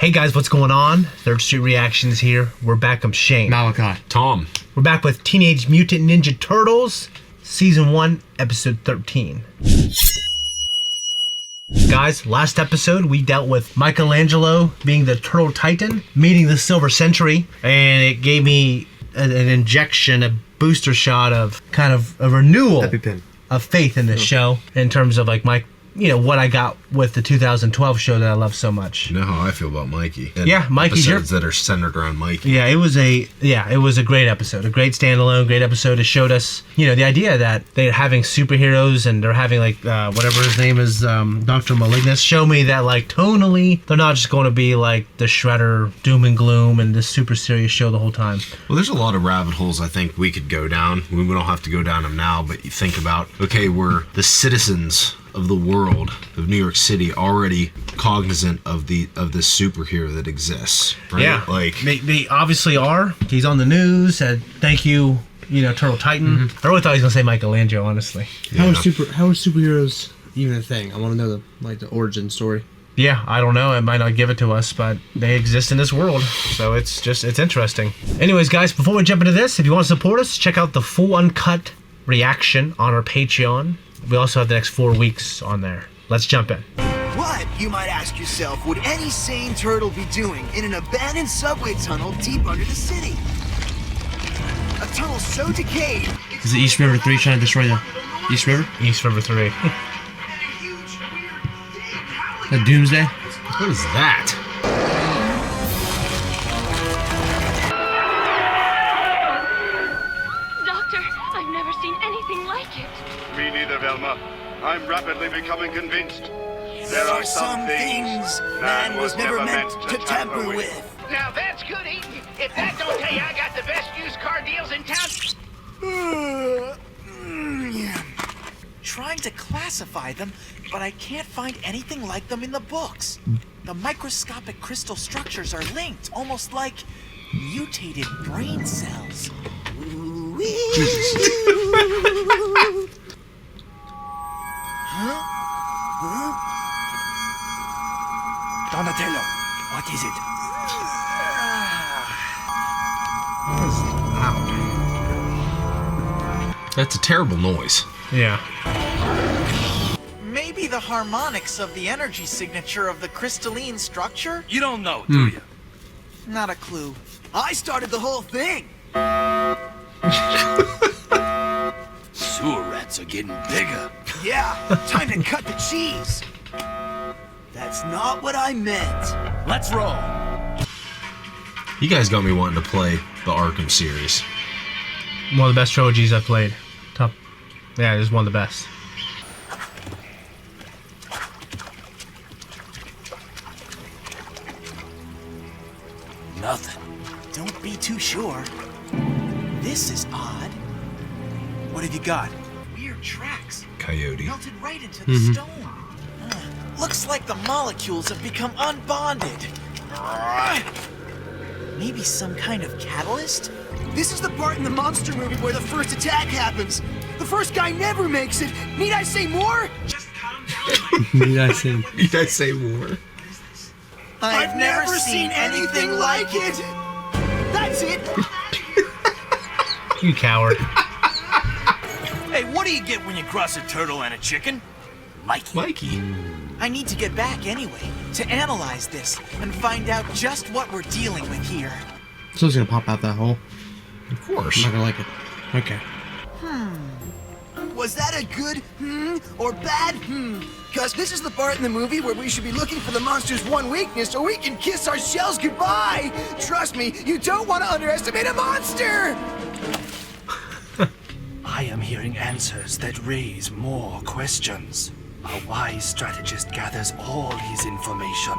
Hey guys, what's going on? Third Street Reactions here. We're back. I'm Shane. Malachi. Tom. We're back with Teenage Mutant Ninja Turtles, Season 1, Episode 13. Guys, last episode we dealt with Michelangelo being the Turtle Titan, meeting the Silver Century, and it gave me an injection, a booster shot of kind of a renewal of faith in this show in terms of like what I got with the 2012 show that I love so much. You know how I feel about Mikey. And yeah, Mikey's episodes that are centered around Mikey. Yeah, it was a great episode, a great standalone, great episode. It showed us, the idea that they're having superheroes and they're having whatever his name is, Dr. Malignus. Show me that tonally they're not just going to be like the Shredder doom and gloom and this super serious show the whole time. Well, there's a lot of rabbit holes I think we could go down. We don't have to go down them now, but you think about, okay, we're the citizens of the world of New York City already cognizant of this superhero that exists, right? Yeah, they obviously are. He's on the news. Said thank you, Turtle Titan. I really thought he was gonna say Michelangelo, honestly. Yeah. How are superheroes even a thing? I want to know the origin story. Yeah, I don't know. It might not give it to us, but they exist in this world, so it's interesting. Anyways, guys, before we jump into this, if you want to support us, check out the full uncut reaction on our Patreon. We also have the next 4 weeks on there. Let's jump in. What, you might ask yourself, would any sane turtle be doing in an abandoned subway tunnel deep under the city? A tunnel so decayed... Is the East River 3 trying to destroy the East River? East River 3. The Doomsday? What is that? Me neither, Velma. I'm rapidly becoming convinced. There are some things man was never meant to tamper with. Now that's good eating. If that don't tell you I got the best used car deals in town. Trying to classify them, but I can't find anything like them in the books. The microscopic crystal structures are linked, almost like mutated brain cells. Donatello, what is it? That's a terrible noise. Yeah. Maybe the harmonics of the energy signature of the crystalline structure? You don't know, do you? Not a clue. I started the whole thing. Sewer rats are getting bigger. Yeah, time to cut the cheese. That's not what I meant. Let's roll. You guys got me wanting to play the Arkham series. One of the best trilogies I've played. Top. Yeah, it is one of the best. Nothing. Don't be too sure. This is odd. What have you got? Weird tracks. Coyote. Melted right into the stone. Looks like the molecules have become unbonded. Maybe some kind of catalyst? This is the part in the monster movie where the first attack happens. The first guy never makes it. Need I say more? Just calm down. Need I say more? I've never seen anything like it. That's it. You coward. Hey, what do you get when you cross a turtle and a chicken? Mikey. I need to get back anyway, to analyze this, and find out just what we're dealing with here. So it's gonna pop out that hole. Of course. I'm not gonna like it. Okay. Was that a good or bad Cause this is the part in the movie where we should be looking for the monster's one weakness so we can kiss our shells goodbye. Trust me, you don't want to underestimate a monster. I am hearing answers that raise more questions. A wise strategist gathers all his information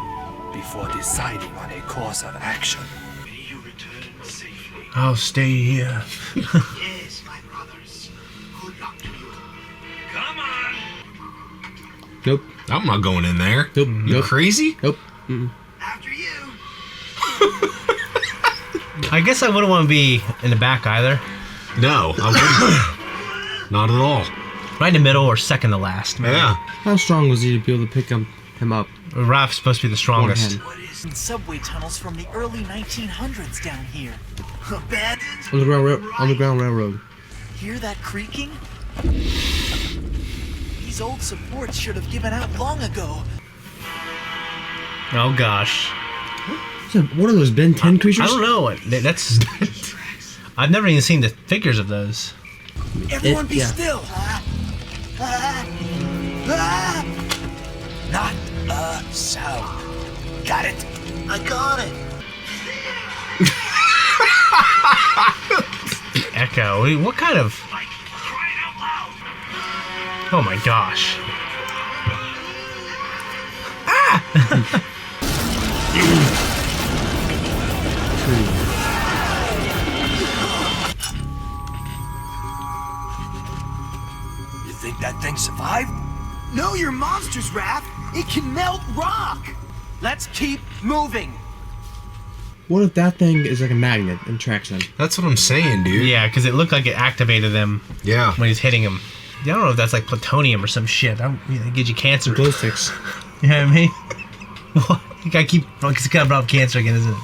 before deciding on a course of action. May you return safely. I'll stay here. Yes, my brothers. Good luck to you. Come on! Nope. I'm not going in there. Nope. You crazy? Nope. After you. I guess I wouldn't want to be in the back either. No, I wouldn't. Not at all. Right in the middle or second to last, man. Yeah. How strong was he to be able to pick up him up. Raph's supposed to be the strongest. One In subway tunnels from the early 1900s down here. Bad. Underground railroad. Hear that creaking? These old supports should have given out long ago. Oh gosh. What are those Ben 10 creatures? I don't know. That's. I've never even seen the figures of those. Everyone be yeah. still. Not a sound. Got it? I got it. Echo. What kind of? Oh my gosh. You think that thing survived? Know your monsters, Raph. It can melt rock. Let's keep moving. What if that thing is like a magnet and tracks them? That's what I'm saying, dude. Yeah, because it looked like it activated them Yeah. when he's hitting him. Yeah, I don't know if that's like plutonium or some shit. It gives you cancer. Glow sticks. You know what I mean? You gotta keep. It's kind of brought up cancer again, isn't it?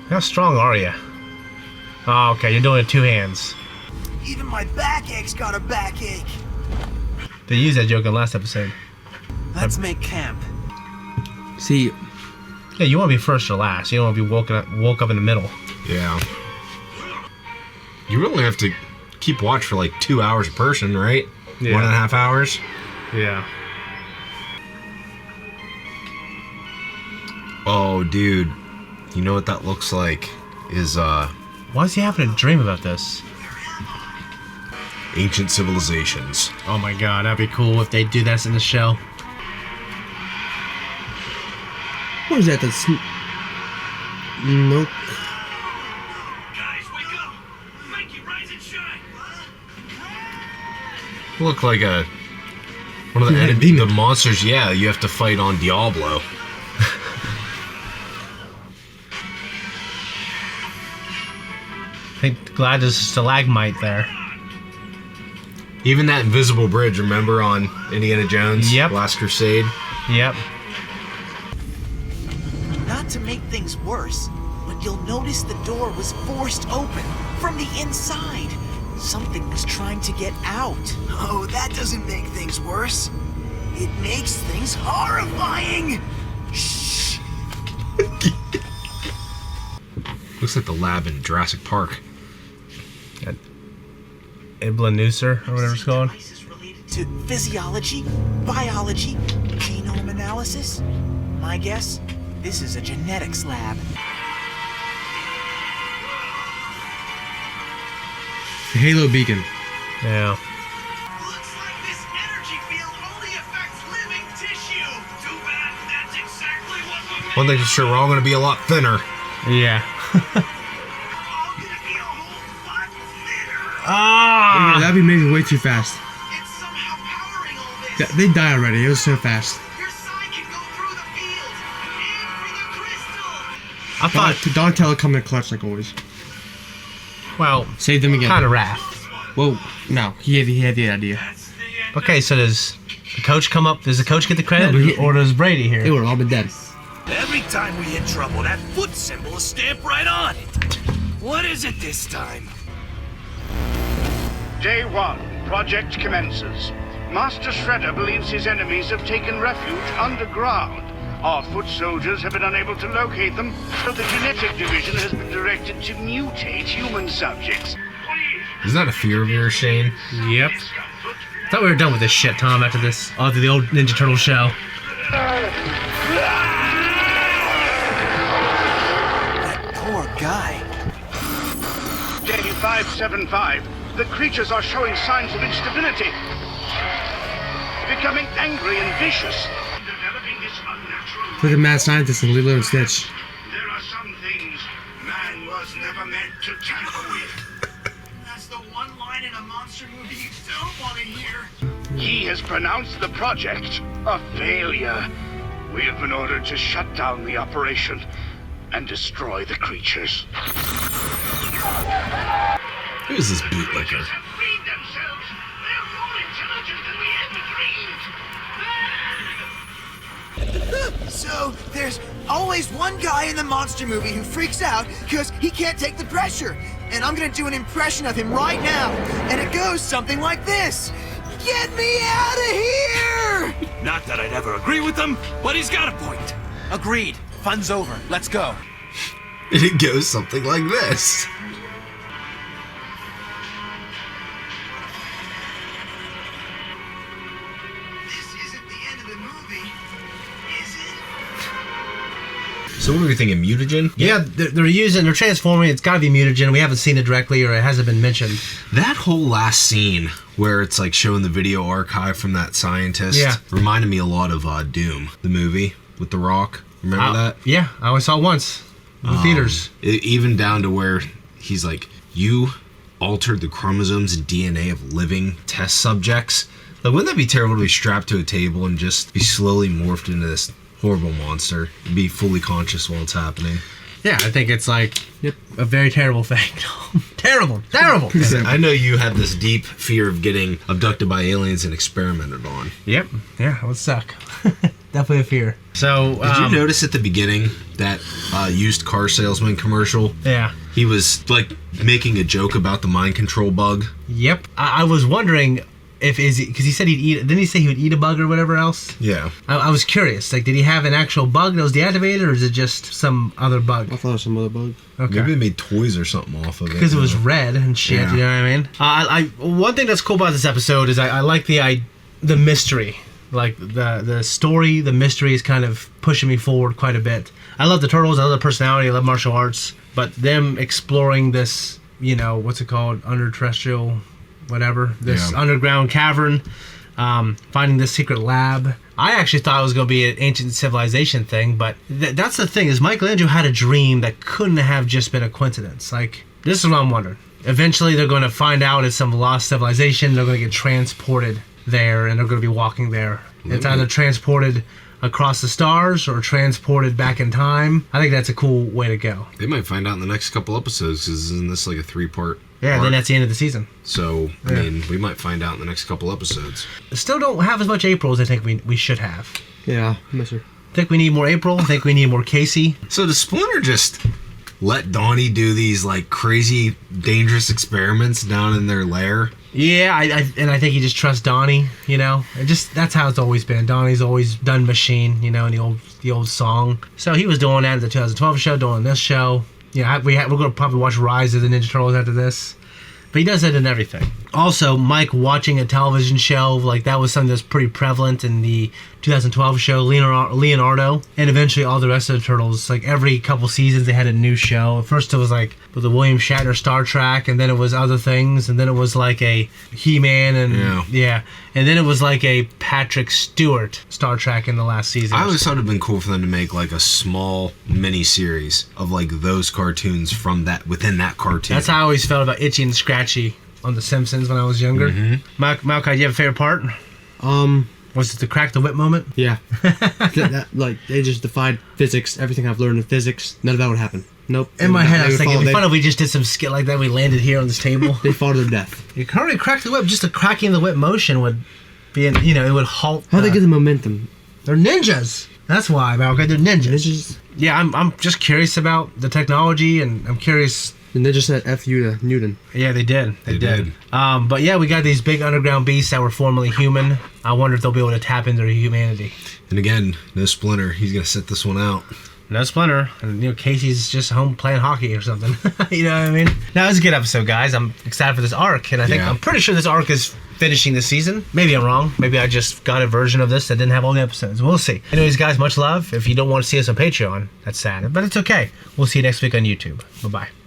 How strong are you? Oh, okay. You're doing it with 2 hands. Even my backache's got a backache. They used that joke in the last episode. Let's make camp. See, Yeah, you want to be first or last. You don't want to be woke up in the middle. Yeah. You really have to keep watch for like 2 hours a person, right? Yeah. 1.5 hours. Yeah. Oh, dude. You know what that looks like? Is Why is he having a dream about this? ancient civilizations. Oh my god, that'd be cool if they do this in the show. what is that? That's... Nope. Guys, wake up! Mikey, rise and shine! Look like one of the monsters. Yeah, you have to fight on Diablo. I think glad there's a stalagmite there. Even that invisible bridge, remember on Indiana Jones? Yep. Last Crusade. Yep. Not to make things worse, but you'll notice the door was forced open from the inside. Something was trying to get out. Oh, that doesn't make things worse. It makes things horrifying. Shh. Looks like the lab in Jurassic Park. Iblanuser, or whatever it's called. Devices related to physiology, biology, genome analysis. My guess, this is a genetics lab. The Halo beacon. Yeah. Looks like this energy field only affects living tissue. Too bad that's exactly what we made. One thing's for sure, we're all going to be a lot thinner. Yeah. We're all gonna be a whole lot thinner. Ah! That'd be moving way too fast. It's somehow powering all this. They die already. It was so fast. Your side can go through the field. Aim for the crystal. I thought, Donatello coming in clutch like always. well, Save them again. kind of Raph. Whoa, no, he had the idea. That's the end. Okay, so does the coach come up? Does the coach get the credit, No, but he- or does Brady They here? would have all been dead. Every time we hit trouble, that foot symbol is stamped right on it. What is it this time? Day 1. Project commences. Master Shredder believes his enemies have taken refuge underground. Our foot soldiers have been unable to locate them, so the genetic division has been directed to mutate human subjects. Isn't that a fear of yours, Shane? Yep. Thought we were done with this shit, Tom, after the old Ninja Turtle show. That poor guy. Day 575. The creatures are showing signs of instability. Becoming angry and vicious. Developing this unnatural. Look at Mad Scientist and Lilo and Stitch. There are some things man was never meant to tamper with. That's the one line in a monster movie you don't want to hear. He has pronounced the project a failure. We have been ordered to shut down the operation and destroy the creatures. Who is this bootlicker? Have freed themselves. They are more intelligent So, there's always one guy in the monster movie who freaks out because he can't take the pressure. And I'm gonna do an impression of him right now. And it goes something like this. Get me out of here! Not that I'd ever agree with him, but he's got a point. Agreed. Fun's over. Let's go. It goes something like this. This isn't the end of the movie, is it? So what are we thinking, mutagen? Yeah, they're transforming. It's got to be mutagen. We haven't seen it directly, or it hasn't been mentioned. That whole last scene where it's like showing the video archive from that scientist reminded me a lot of Doom, the movie with The Rock. Remember that? Yeah, I only saw it once in the theaters. Even down to where he's like, you altered the chromosomes and DNA of living test subjects. Like, wouldn't that be terrible to be strapped to a table and just be slowly morphed into this horrible monster and be fully conscious while it's happening? Yeah, I think it's like a very terrible thing. Terrible. I know you have this deep fear of getting abducted by aliens and experimented on. Yep. Yeah, it would suck. Definitely a fear. So, did you notice at the beginning that used car salesman commercial? Yeah. He was like making a joke about the mind control bug. Yep. I was wondering if because he said he'd eat. Didn't he say he would eat a bug or whatever else? Yeah. I was curious. Like, did he have an actual bug that was deactivated, or is it just some other bug? I thought it was some other bug. Okay. Maybe they made toys or something off of it. Because it was red and shit. Yeah. You know what I mean? One thing that's cool about this episode is I like the mystery. Like the story, the mystery is kind of pushing me forward quite a bit. I love the turtles. I love the personality. I love martial arts. But them exploring this, what's it called? Under-terrestrial, whatever. This underground cavern. Finding this secret lab. I actually thought it was going to be an ancient civilization thing. But that's the thing, is Michelangelo had a dream that couldn't have just been a coincidence. Like, this is what I'm wondering. Eventually they're going to find out it's some lost civilization. They're going to get transported there, and they're going to be walking there. It's either transported across the stars or transported back in time. I think that's a cool way to go. They might find out in the next couple episodes, because isn't this like a 3-part? Yeah, then that's the end of the season. So, I mean, we might find out in the next couple episodes. Still don't have as much April as I think we should have. Yeah, miss her. Think we need more April. Think we need more Casey. So does Splinter just let Donnie do these like crazy, dangerous experiments down in their lair? Yeah, I think he just trusts Donnie. That's how it's always been. Donnie's always done machine. In the old song. So he was doing that at the 2012 show, doing this show. Yeah, we're going to probably watch Rise of the Ninja Turtles after this. But he does it in everything. Also, Mike watching a television show, like that was something that's pretty prevalent in the 2012 show, Leonardo, and eventually all the rest of the Turtles. Like every couple seasons, they had a new show. First, it was like with the William Shatner Star Trek, and then it was other things, and then it was like a He-Man, and and then it was like a Patrick Stewart Star Trek in the last season. I always thought it'd been cool for them to make like a small mini series of like those cartoons from within that cartoon. That's how I always felt about Itchy and Scratchy on The Simpsons when I was younger. Malachi, do you have a favorite part? Was it the crack the whip moment? Yeah. Like, they just defied physics. Everything I've learned in physics, none of that would happen. Nope. In my head, I was thinking, it'd be fun if we just did some skit like that. We landed here on this table. They fall to their death. You can already crack the whip. Just the cracking the whip motion would be, it would halt. How do they get the momentum? They're ninjas. That's why, Malachi. They're ninjas. Yeah, I'm just curious about the technology, and I'm curious. And they just said F you to Newton. Yeah, they did. They did. But yeah, we got these big underground beasts that were formerly human. I wonder if they'll be able to tap into their humanity. And again, no Splinter. He's going to sit this one out. No Splinter. And, Casey's just home playing hockey or something. You know what I mean? Now, it's a good episode, guys. I'm excited for this arc. And I'm pretty sure this arc is finishing this season. Maybe I'm wrong. Maybe I just got a version of this that didn't have all the episodes. We'll see. Anyways, guys, much love. If you don't want to see us on Patreon, that's sad. But it's okay. We'll see you next week on YouTube. Bye-bye.